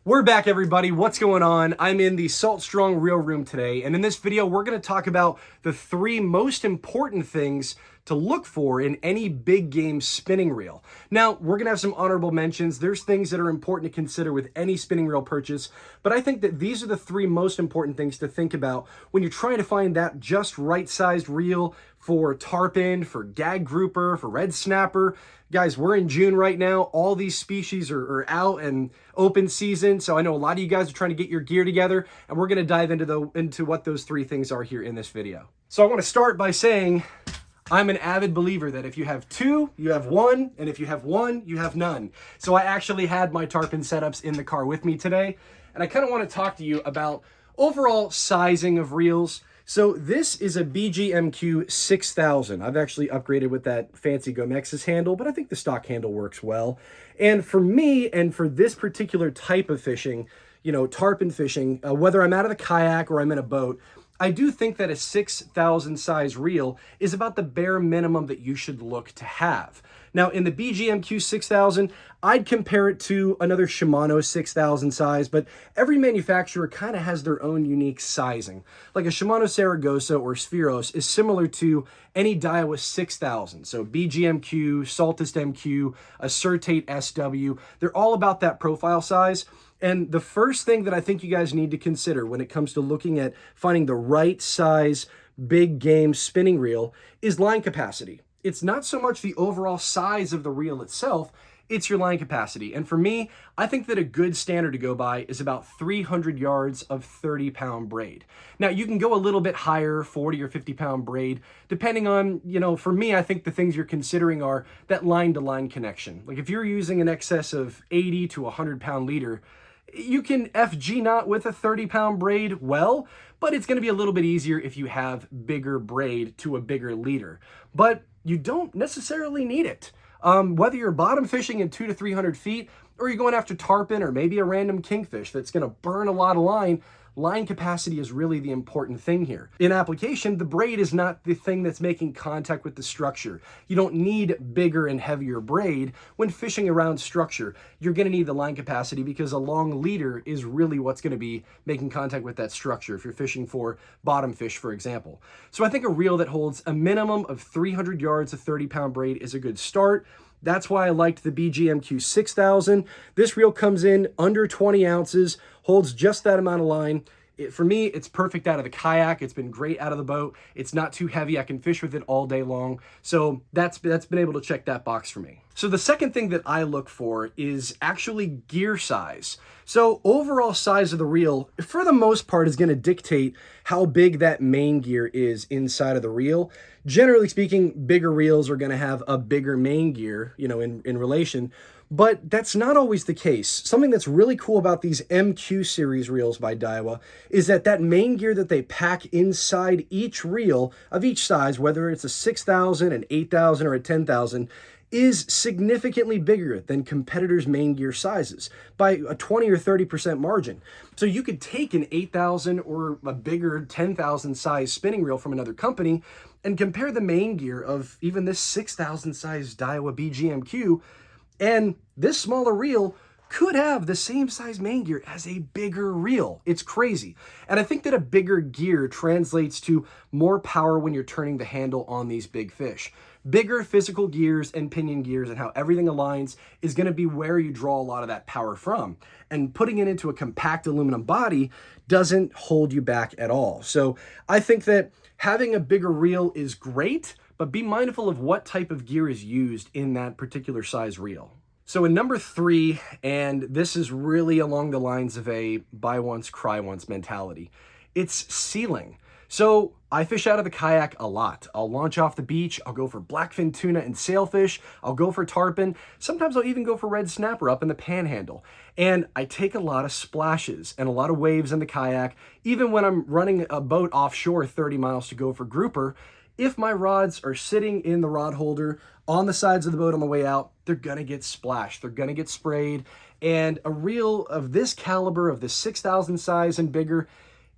We're back, everybody. What's going on? I'm in the Salt Strong Reel Room today, and in this video, we're going to talk about the 3 most important things to look for in any big game spinning reel. Now, we're going to have some honorable mentions. There's things that are important to consider with any spinning reel purchase, but I think that these are the 3 most important things to think about when you're trying to find that just right-sized reel for tarpon, for gag grouper, for red snapper. Guys, we're in June right now. All these species are out and open season, so I know a lot of you guys are trying to get your gear together, and we're going to dive into what those 3 things are here in this video. So I want to start by saying I'm an avid believer that if you have 2, you have 1, and if you have 1, you have none. So I actually had my tarpon setups in the car with me today, and I kind of want to talk to you about overall sizing of reels. So this is a BG MQ 6000. I've actually upgraded with that fancy Gomex's handle, but I think the stock handle works well. And for me, and for this particular type of fishing, you know, tarpon fishing, whether I'm out of the kayak or I'm in a boat, I do think that a 6,000 size reel is about the bare minimum that you should look to have. Now, in the BG MQ 6000, I'd compare it to another Shimano 6000 size, but every manufacturer kind of has their own unique sizing. Like a Shimano Saragossa or Spheros is similar to any Daiwa 6000. So BG MQ, Saltist MQ, a Certate SW, they're all about that profile size. And the first thing that I think you guys need to consider when it comes to looking at finding the right size big game spinning reel is line capacity. It's not so much the overall size of the reel itself, it's your line capacity. And for me, I think that a good standard to go by is about 300 yards of 30-pound braid. Now, you can go a little bit higher, 40 or 50-pound braid, depending on, you know, for me, I think the things you're considering are that line-to-line connection. Like if you're using an excess of 80 to 100-pound leader, you can FG knot with a 30-pound braid well, but it's going to be a little bit easier if you have bigger braid to a bigger leader. But you don't necessarily need it. Whether you're bottom fishing in 200 to 300 feet, or you're going after tarpon or maybe a random kingfish that's going to burn a lot of line capacity is really the important thing here. In application, the braid is not the thing that's making contact with the structure. You don't need bigger and heavier braid when fishing around structure. You're going to need the line capacity because a long leader is really what's going to be making contact with that structure if you're fishing for bottom fish, for example. So I think a reel that holds a minimum of 300 yards of 30-pound braid is a good start. That's why I liked the BG MQ 6000. This reel comes in under 20 ounces, holds just that amount of line. For me, it's perfect out of the kayak. It's been great out of the boat. It's not too heavy. I can fish with it all day long. So that's been able to check that box for me. So the second thing that I look for is actually gear size. So overall size of the reel, for the most part, is going to dictate how big that main gear is inside of the reel. Generally speaking, bigger reels are going to have a bigger main gear, you know, in relation. But that's not always the case. Something that's really cool about these MQ series reels by Daiwa is that main gear that they pack inside each reel of each size, whether it's a 6,000, an 8,000, or a 10,000, is significantly bigger than competitors' main gear sizes by a 20 or 30% margin. So you could take an 8,000 or a bigger 10,000 size spinning reel from another company and compare the main gear of even this 6,000 size Daiwa BG MQ, and this smaller reel could have the same size main gear as a bigger reel. It's crazy. And I think that a bigger gear translates to more power when you're turning the handle on these big fish. Bigger physical gears and pinion gears and how everything aligns is going to be where you draw a lot of that power from. And putting it into a compact aluminum body doesn't hold you back at all. So I think that having a bigger reel is great, but be mindful of what type of gear is used in that particular size reel. So in number 3, and this is really along the lines of a buy once, cry once mentality, it's sealing. So I fish out of the kayak a lot. I'll launch off the beach. I'll go for blackfin tuna and sailfish. I'll go for tarpon. Sometimes I'll even go for red snapper up in the panhandle. And I take a lot of splashes and a lot of waves in the kayak. Even when I'm running a boat offshore 30 miles to go for grouper, if my rods are sitting in the rod holder on the sides of the boat on the way out, they're gonna get splashed, they're gonna get sprayed. And a reel of this caliber, of the 6,000 size and bigger,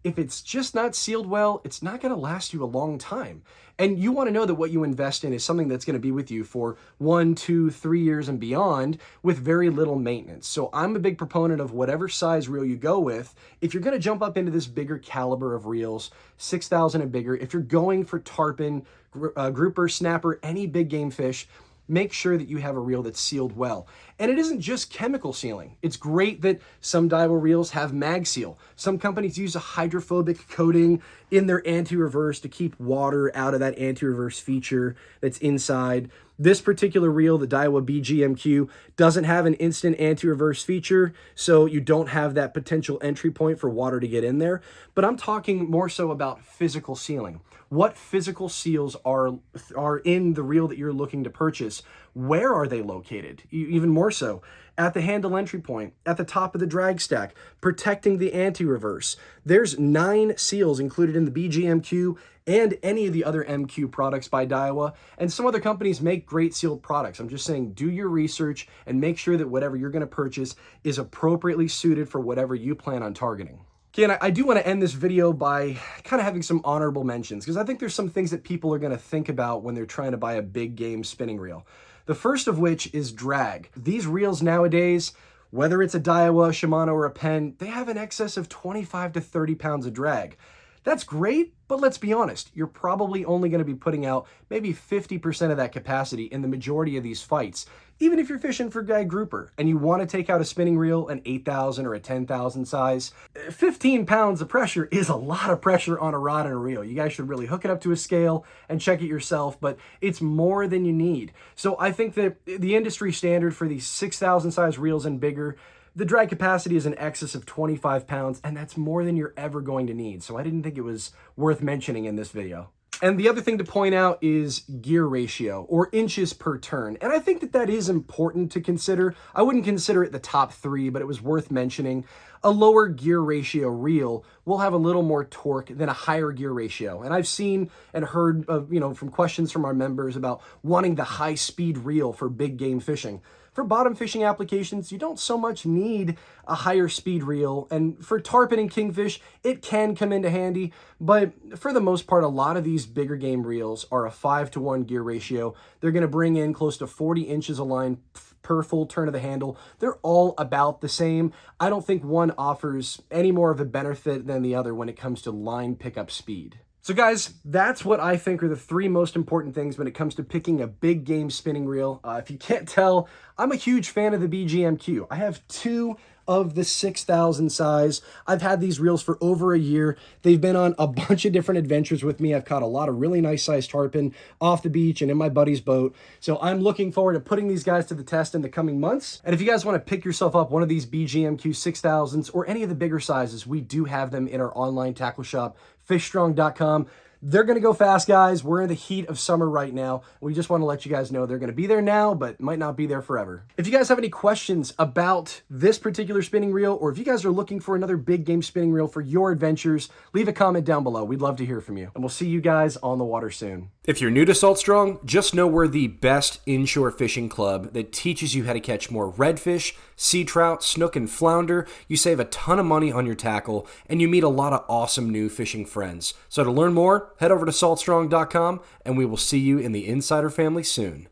if it's just not sealed well, it's not going to last you a long time. And you want to know that what you invest in is something that's going to be with you for 1, 2, 3 years and beyond with very little maintenance. So I'm a big proponent of whatever size reel you go with. If you're going to jump up into this bigger caliber of reels, 6,000 and bigger, if you're going for tarpon, grouper, snapper, any big game fish, make sure that you have a reel that's sealed well. And it isn't just chemical sealing. It's great that some Daiwa reels have mag seal. Some companies use a hydrophobic coating in their anti-reverse to keep water out of that anti-reverse feature that's inside. This particular reel, the Daiwa BG MQ, doesn't have an instant anti-reverse feature, so you don't have that potential entry point for water to get in there. But I'm talking more so about physical sealing. What physical seals are in the reel that you're looking to purchase? Where are they located? Even more so, at the handle entry point, at the top of the drag stack, protecting the anti-reverse. There's 9 seals included in the BG MQ and any of the other MQ products by Daiwa. And some other companies make great sealed products. I'm just saying, do your research and make sure that whatever you're going to purchase is appropriately suited for whatever you plan on targeting. Okay, and I do want to end this video by kind of having some honorable mentions, because I think there's some things that people are going to think about when they're trying to buy a big game spinning reel. The first of which is drag. These reels nowadays, whether it's a Daiwa, Shimano, or a Penn, they have an excess of 25 to 30 pounds of drag. That's great, but let's be honest, you're probably only going to be putting out maybe 50% of that capacity in the majority of these fights. Even if you're fishing for guy grouper and you want to take out a spinning reel, an 8,000 or a 10,000 size, 15 pounds of pressure is a lot of pressure on a rod and a reel. You guys should really hook it up to a scale and check it yourself, but it's more than you need. So I think that the industry standard for these 6,000 size reels and bigger, the drag capacity is in excess of 25 pounds, and that's more than you're ever going to need. So I didn't think it was worth mentioning in this video. And the other thing to point out is gear ratio, or inches per turn. And I think that that is important to consider. I wouldn't consider it the top 3, but it was worth mentioning. A lower gear ratio reel will have a little more torque than a higher gear ratio. And I've seen and heard of, from questions from our members about wanting the high speed reel for big game fishing. For bottom fishing applications, you don't so much need a higher speed reel, and for tarpon and kingfish, it can come into handy, but for the most part, a lot of these bigger game reels are a 5-to-1 gear ratio. They're going to bring in close to 40 inches of line per full turn of the handle. They're all about the same. I don't think one offers any more of a benefit than the other when it comes to line pickup speed. So guys, that's what I think are the 3 most important things when it comes to picking a big game spinning reel. If you can't tell, I'm a huge fan of the BG MQ. I have 2 of the 6,000 size. I've had these reels for over a year. They've been on a bunch of different adventures with me. I've caught a lot of really nice sized tarpon off the beach and in my buddy's boat. So I'm looking forward to putting these guys to the test in the coming months. And if you guys want to pick yourself up one of these BG MQ 6,000s or any of the bigger sizes, we do have them in our online tackle shop, fishstrong.com. They're going to go fast, guys. We're in the heat of summer right now. We just want to let you guys know they're going to be there now, but might not be there forever. If you guys have any questions about this particular spinning reel, or if you guys are looking for another big game spinning reel for your adventures, leave a comment down below. We'd love to hear from you. And we'll see you guys on the water soon. If you're new to Salt Strong, just know we're the best inshore fishing club that teaches you how to catch more redfish, sea trout, snook, and flounder. You save a ton of money on your tackle, and you meet a lot of awesome new fishing friends. So to learn more, head over to saltstrong.com, and we will see you in the Insider family soon.